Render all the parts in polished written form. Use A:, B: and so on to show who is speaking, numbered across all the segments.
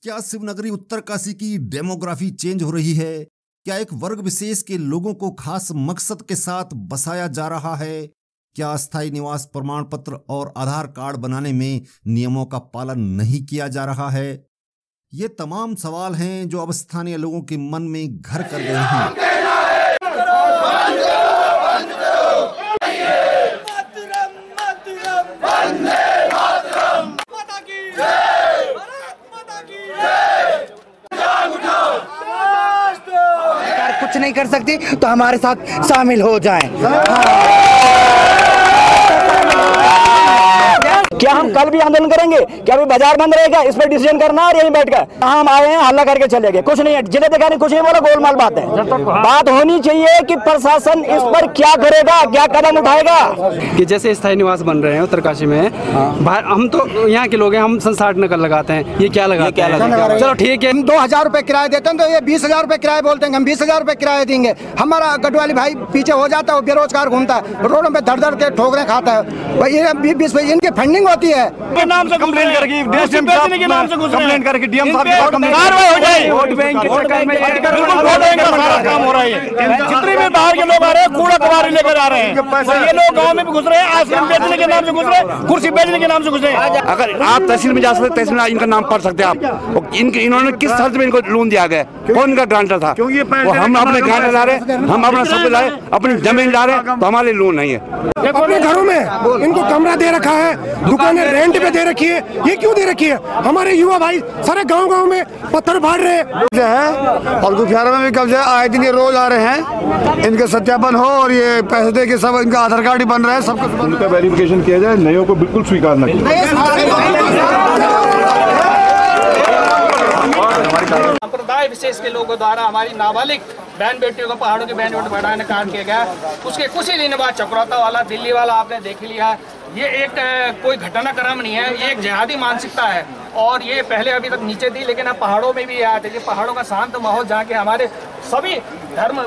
A: क्या शिवनगरी उत्तरकाशी की demography change हो रही है? क्या एक वर्ग विशेष के लोगों को खास मकसद के साथ बसाया जा रहा है? क्या अस्थायी निवास प्रमाण पत्र और आधार कार्ड बनाने में नियमों का पालन नहीं किया जा रहा है? ये तमाम सवाल हैं जो अब स्थानीय लोगों के मन में घर कर गए हैं।
B: कुछ नहीं कर सकती तो हमारे साथ शामिल हो जाएं। क्या हम कल भी आंदोलन करेंगे? क्या अभी बाजार बंद रहेगा? इस पर डिसीजन करना और यहीं बैठकर हम आए हैं हल्ला करके चले गए। कुछ नहीं है, जिन्हें देखा नहीं कुछ नहीं बोला, गोलमाल बात है। बात होनी चाहिए कि प्रशासन इस पर क्या करेगा, क्या कदम उठाएगा।
C: कि जैसे स्थायी निवास बन रहे हैं उत्तरकाशी में, हम तो यहाँ के लोग हैं, हम संसार नकल लगाते हैं, ये क्या लगाते हैं? चलो ठीक है,
D: 2000 रुपए किराया देते हैं तो ये 20,000 रुपए किराया बोलते हैं, हम 20,000 रुपए किराया देंगे। हमारा गढ़वाली भाई पीछे हो जाता है, वो बेरोजगार घूमता है, रोडों पे धड़ धड़ के ठोकरें खाता है। 20 इनकी फंडिंग होती है,
E: नाम से कंप्लेन करके डीएम साहब के नाम से कंप्लेन करके डीएम साहब के कार्रवाई हो जाए। वोट बैंक के चक्कर में बिल्कुल वोट बैंक का सारा काम हो रहा है। जितने भी बाहर के लोग आ रहे हैं कूड़ा कबाड़ी लेकर आ रहे हैं, ये लोग गांव में भी घुस रहे हैं, आश्रम बेचने के नाम से घुस रहे हैं, कुर्सी बेचने के नाम से घुस रहे हैं।
F: अगर आप तहसील में जा सकते, तहसील में इनका नाम पढ़ सकते हैं आप। इन्होंने किस शर्त में इनको लोन दिया गया, कौन इनका ग्रांटर था? हम अपने ग्रांटर ला रहे, हम अपना सब लाए, अपनी जमीन ला रहे, तो हमारे लोन नहीं है।
D: अपने घरों में इनको कमरा दे रखा है, दुकानें रेंट पे दे रखी है। ये क्यों दे रखी है? हमारे युवा भाई सारे गांव-गांव में पत्थर फाड़ रहे हैं
G: और गुफियारा में भी कब्जा आए दिन ये रोज आ रहे हैं। इनके सत्यापन हो और ये पैसे दे के सब इनका आधार कार्ड ही बन रहा है, सबका
H: उनका वेरिफिकेशन किया जाए, नयों को बिल्कुल स्वीकार न किया।
I: संप्रदाय विशेष के लोगों द्वारा हमारी नाबालिग बहन बेटियों को पहाड़ों की बहन बेटी बढ़ाने का काम किया गया। उसके कुछ ही दिन बाद चक्रौता वाला, दिल्ली वाला आपने देख लिया। ये एक कोई घटनाक्रम नहीं है, ये एक जिहादी मानसिकता है और ये पहले अभी तक नीचे थी, लेकिन अब पहाड़ों में भी आते थे। पहाड़ों का शांत माहौल जहाँ के हमारे सभी धर्म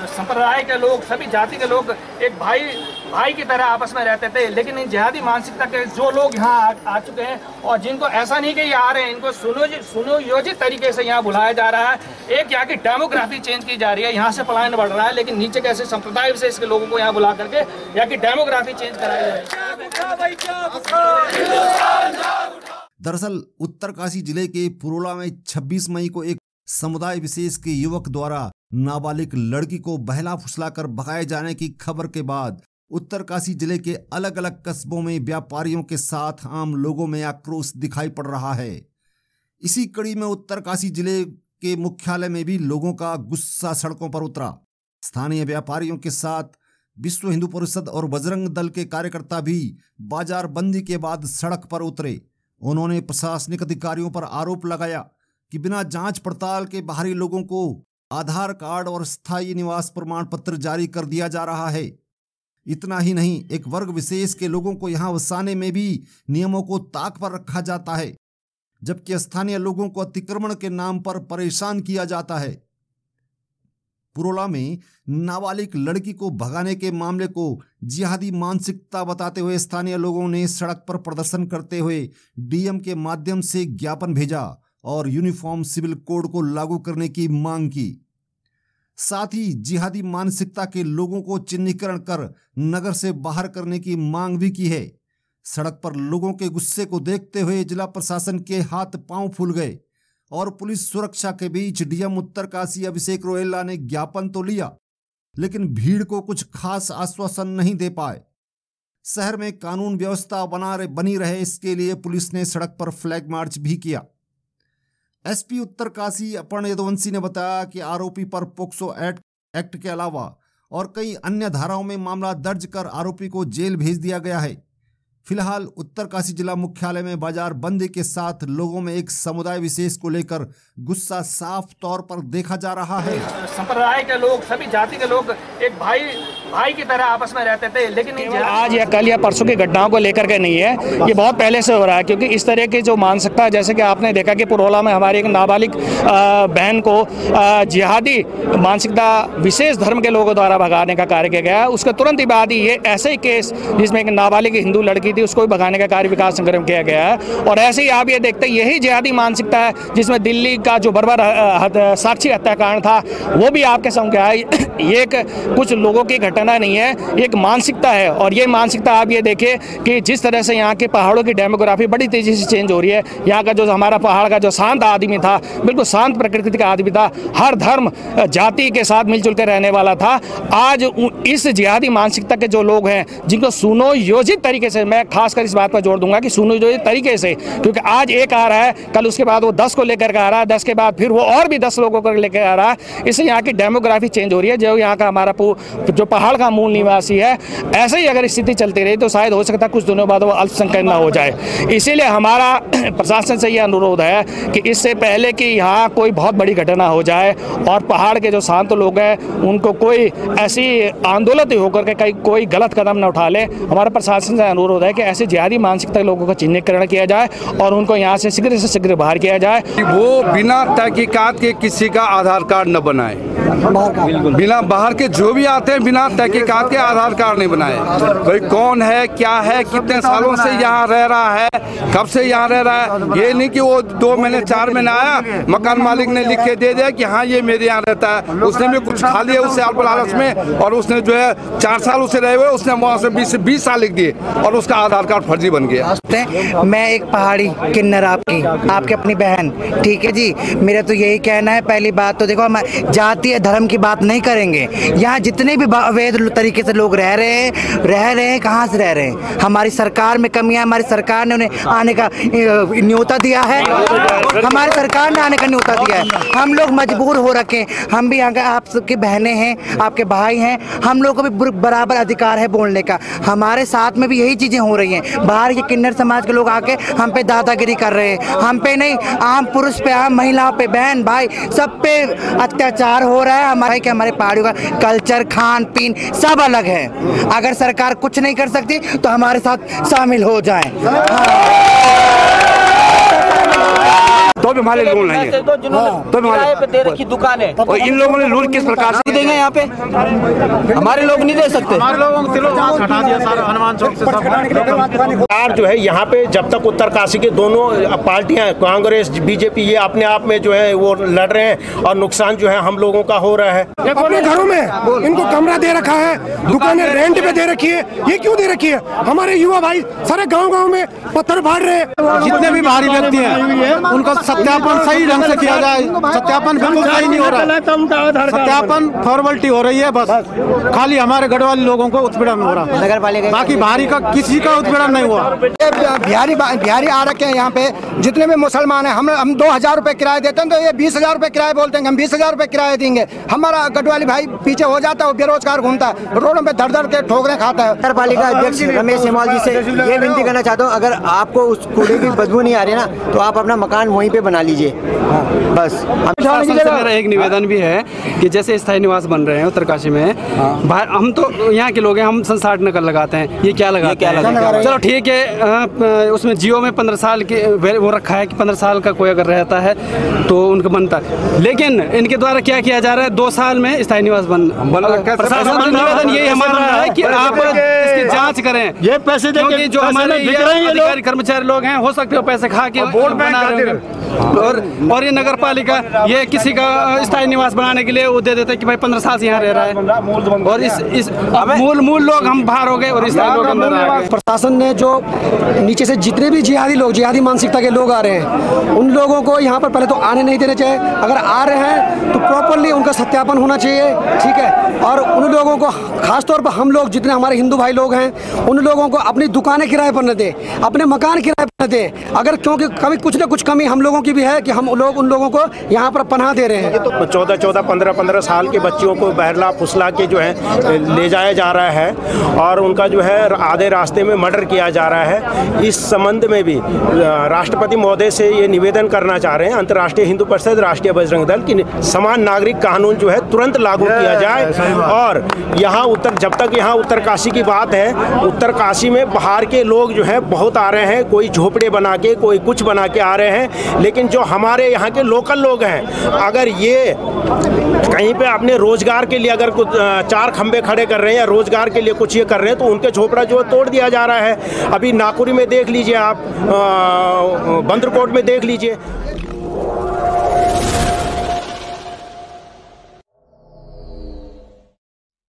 I: संप्रदाय के लोग, सभी जाति के लोग एक भाई की तरह आपस में रहते थे, लेकिन इन जिहादी मानसिकता के जो लोग यहाँ आ चुके हैं और जिनको ऐसा नहीं कि ये आ रहे हैं, इनको सुनियोजित तरीके से यहाँ बुलाया जा रहा है। एक यहाँ की डेमोग्राफी चेंज की जा रही है, यहाँ से पलायन बढ़ रहा है, लेकिन नीचे कैसे संप्रदाय विशेष के लोगों को यहाँ बुला करके यहाँ की डेमोग्राफी चेंज कराई जा रही है।
A: दरअसल उत्तरकाशी जिले के पुरोला में 26 मई को एक समुदाय विशेष के युवक द्वारा नाबालिग लड़की को बहला फुसलाकर भगाए जाने की खबर के बाद उत्तरकाशी जिले के अलग अलग कस्बों में व्यापारियों के साथ आम लोगों में आक्रोश दिखाई पड़ रहा है। इसी कड़ी में उत्तरकाशी जिले के मुख्यालय में भी लोगों का गुस्सा सड़कों पर उतरा। स्थानीय व्यापारियों के साथ विश्व हिंदू परिषद और बजरंग दल के कार्यकर्ता भी बाजार बंदी के बाद सड़क पर उतरे। उन्होंने प्रशासनिक अधिकारियों पर आरोप लगाया कि बिना जांच पड़ताल के बाहरी लोगों को आधार कार्ड और स्थायी निवास प्रमाण पत्र जारी कर दिया जा रहा है। इतना ही नहीं, एक वर्ग विशेष के लोगों को यहां वसाने में भी नियमों को ताक पर रखा जाता है, जबकि स्थानीय लोगों को अतिक्रमण के नाम पर परेशान किया जाता है। पुरोला में नाबालिग लड़की को भगाने के मामले को जिहादी मानसिकता बताते हुए स्थानीय लोगों ने सड़क पर प्रदर्शन करते हुए डीएम के माध्यम से ज्ञापन भेजा और यूनिफॉर्म सिविल कोड को लागू करने की मांग की। साथ ही जिहादी मानसिकता के लोगों को चिन्हीकरण कर नगर से बाहर करने की मांग भी की है। सड़क पर लोगों के गुस्से को देखते हुए जिला प्रशासन के हाथ पांव फूल गए और पुलिस सुरक्षा के बीच डीएम उत्तरकाशी अभिषेक रोहेला ने ज्ञापन तो लिया, लेकिन भीड़ को कुछ खास आश्वासन नहीं दे पाए। शहर में कानून व्यवस्था बनी रहे, इसके लिए पुलिस ने सड़क पर फ्लैग मार्च भी किया। एसपी उत्तरकाशी अपर्ण यदुवंशी ने बताया कि आरोपी पर पोक्सो एक्ट के अलावा और कई अन्य धाराओं में मामला दर्ज कर आरोपी को जेल भेज दिया गया है। फिलहाल उत्तरकाशी जिला मुख्यालय में बाजार बंदी के साथ लोगों में एक समुदाय विशेष को लेकर गुस्सा साफ तौर पर देखा जा रहा है।
I: संप्रदाय के लोग, सभी जाति के लोग एक भाई की तरह आपस में रहते थे। लेकिन
J: आज या कल या परसों की घटनाओं को लेकर के नहीं है, ये बहुत पहले से हो रहा है। क्योंकि इस तरह की जो मानसिकता, जैसे कि आपने देखा कि पुरोला में हमारी एक नाबालिग बहन को जिहादी मानसिकता विशेष धर्म के लोगों द्वारा भगाने का कार्य किया गया। उसके तुरंत ही बाद ये ऐसे ही केस जिसमें एक नाबालिग हिंदू लड़की थी, उसको भी भगाने का कार्य विकास संग्राम किया गया है। और ऐसे ही आप ये देखते हैं, यही जिहादी मानसिकता है जिसमें दिल्ली का जो बर्बर साक्षी हत्याकांड था वो भी आपके सामने आया। ये एक कुछ लोगों की घटना नहीं है, एक मानसिकता है। और ये मानसिकता आप ये देखिए कि जिस तरह से यहाँ के पहाड़ों की डेमोग्राफी बड़ी तेजी से चेंज हो रही है। यहाँ का जो हमारा पहाड़ का जो शांत आदमी था, बिल्कुल शांत प्रकृति का आदमी था, हर धर्म जाति के साथ मिलजुल कर रहने वाला था, आज इस जिहादी मानसिकता के जो लोग हैं, जिनको सुनियोजित तरीके से, मैं खासकर इस बात पर जोर दूंगा कि सुनियोजित तरीके से, क्योंकि आज एक आ रहा है, कल उसके बाद वो 10 को लेकर के आ रहा है, 10 के बाद फिर वो और भी 10 लोगों को लेकर आ रहा है। इससे यहाँ की डेमोग्राफी चेंज हो रही है। जो यहाँ का हमारा जो पहाड़ का मूल निवासी है, ऐसे ही अगर स्थिति चलती रही तो शायद हो सकता है कुछ दिनों बाद वो अल्पसंख्यक न हो जाए। इसीलिए हमारा प्रशासन से ये अनुरोध है कि इससे पहले कि यहाँ कोई बहुत बड़ी घटना हो जाए और पहाड़ के जो शांत लोग हैं उनको कोई ऐसी आंदोलित होकर के कोई गलत कदम न उठा ले, हमारा प्रशासन से अनुरोध है कि ऐसे जिहादी मानसिकता के लोगों का चिन्हीकरण किया जाए और उनको यहाँ से शीघ्र बाहर किया जाए।
F: वो बिना तहकीकात के किसी का आधार कार्ड न बनाए, बिना बाहर के जो भी आते हैं बिना तहकीकात के आधार कार्ड नहीं बनाए। भाई कौन है, क्या है, कितने सालों से यहाँ रह रहा है, कब से यहाँ रह रहा है। ये नहीं कि वो 2 महीने 4 महीने आया, मकान मालिक ने लिख के दे दिया कि हाँ ये मेरे यहाँ रहता है, उसने भी कुछ खा लिया उससे अल्प लालच में, और उसने जो है 4 साल उसे रहे हुए, उसने वहाँ से 20 साल लिख दिए और उसका आधार कार्ड फर्जी बन गया।
K: मैं एक पहाड़ी किन्नर आपकी अपनी बहन, ठीक है जी। मेरा तो यही कहना है, पहली बात तो देखो, हम जातीय धर्म की बात नहीं करेंगे। यहाँ जितने भी अवैध तरीके से लोग रह रहे हैं, कहाँ से रह रहे हैं? हमारी सरकार में कमियां, हमारी सरकार ने उन्हें आने का न्योता दिया है, हमारी सरकार ने आने का न्योता दिया है। हम लोग मजबूर हो रखे, हम भी यहाँ आप सबकी बहनें हैं, आपके भाई हैं, हम लोग को भी बराबर अधिकार है बोलने का। हमारे साथ में भी यही चीजें हो रही हैं। बाहर के किन्नर समाज के लोग आके हम पे दादागिरी कर रहे हैं, हम पे नहीं, आम पुरुष पे, आम महिलाओं पे, बहन भाई सब पे अत्याचार हो रहा है। हमारे पहाड़ियों का कल्चर, खान पीन सब अलग है। अगर सरकार कुछ नहीं कर सकती तो हमारे साथ शामिल हो जाए।
F: तो भी हमारे लोन नहीं है, तो हमारे
B: दे रखी दुकान है,
F: और इन लोगों ने लोन किस प्रकार से
B: देंगे? यहाँ पे हमारे लोग नहीं दे सकते।
E: हमारे लोगों को हटा दिया सारा हनुमान चौक से।
L: सरकार जो है यहाँ पे जब तक उत्तरकाशी के दोनों पार्टियां, कांग्रेस बीजेपी, ये अपने आप में जो है वो लड़ रहे हैं और नुकसान जो है हम लोगों का हो रहा है।
M: अपने घरों में इनको कमरा दे रखा है, दुकानें रेंट पे दे रखी है। ये क्यों दे रखी है? हमारे युवा भाई सारे गाँव में पत्थर फाड़ रहे हैं।
E: जितने भी बाहरी व्यक्ति हैं उनका सत्यापन सही ढंग से किया जाए। सत्यापन बिल्कुल सही नहीं हो रहा है, सत्यापन फॉर्मेलिटी हो रही है, बस खाली हमारे गढ़वाली लोगों को उत्पीड़न हो रहा है,
B: नगर पालिका
E: बाकी बाहरी का किसी का उत्पीड़न नहीं हुआ।
D: बिहारी आ रखे हैं यहाँ पे, जितने भी मुसलमान हैं। हम 2000 रुपए किराया देते हैं तो ये 20,000 रुपए किराया बोलते हैं, हम 20,000 रुपए किराया देंगे। हमारा गढ़वाली भाई पीछे हो जाता है, वो बेरोजगार घूमता है, रोडों पे धड़ के ठोकरें खाता है।
B: नगर पालिका अध्यक्ष रमेश हेमाल जी से ये विनती करना चाहता हूँ, अगर आपको उस कूड़े की बदबू नहीं आ रही ना तो आप अपना मकान वहीं पे बना लीजिए। बस
C: मेरा एक निवेदन भी है कि जैसे स्थायी निवास बन रहे हैं उत्तरकाशी में, हम तो यहाँ के लोग हैं, हम संसार नकल लगाते हैं, ये क्या लगाते हैं? चलो ठीक है, उसमें जियो में 15 साल के वो रखा है कि 15 साल का कोई अगर रहता है तो उनका बनता है। लेकिन इनके द्वारा क्या किया जा रहा है? 2 साल में स्थायी निवास बन। प्रशासन का निवेदन यही हमारा है कि आप इसकी जाँच करें।
E: ये पैसे
C: क्योंकि जो हमारे अधिकारी कर्मचारी लोग हैं, हो सकते हो पैसे खा के वोट बना रहे हैं, और ये नगर पालिका ये किसी का स्थायी निवास बनाने के लिए वो दे देते हैं कि भाई 15 साल से यहाँ रह रहा है, और इस मूल लोग हम बाहर हो गए और स्थायी लोग अंदर आ गए।
M: प्रशासन ने जो नीचे से जितने भी जिहादी मानसिकता के लोग आ रहे हैं, उन लोगों को यहाँ पर पहले तो आने नहीं देने चाहिए। अगर आ रहे हैं तो प्रॉपरली उनका सत्यापन होना चाहिए, ठीक है। और उन लोगों को खासतौर पर हम लोग जितने हमारे हिंदू भाई लोग हैं, उन लोगों को अपनी दुकानें किराए पर न दे, अपने मकान किराए पर न दे। अगर क्योंकि कभी कुछ न कुछ कमी हम लोगों की भी है कि हम लोग उन लोगों को यहाँ पर पनाह दे रहे हैं।
L: तो 14-15 साल के बच्चियों को बहला फुसला के जो है ले जाया जा रहा है और उनका जो है आधे रास्ते में मर्डर किया जा रहा है। इस संबंध में भी राष्ट्रपति महोदय से ये निवेदन करना चाह रहे हैं, अंतर्राष्ट्रीय हिंदू परिषद, राष्ट्रीय बजरंग दल की समान नागरिक कानून जो है तुरंत लागू किया जाए। और यहाँ जब तक यहाँ उत्तरकाशी की बात है, उत्तरकाशी में बाहर के लोग जो है बहुत आ रहे हैं, कोई झोपड़े बना के, कोई कुछ बना के आ रहे हैं, लेकिन जो हमारे यहाँ के लोकल लोग हैं, अगर ये कहीं पे अपने रोजगार के लिए अगर कुछ 4 खंबे खड़े कर रहे हैं या रोजगार के लिए कुछ ये कर रहे हैं तो उनके झोपड़ा जो तोड़ दिया जा रहा है। अभी नाकुरी में देख लीजिए आप, बंदरकोट में देख लीजिए।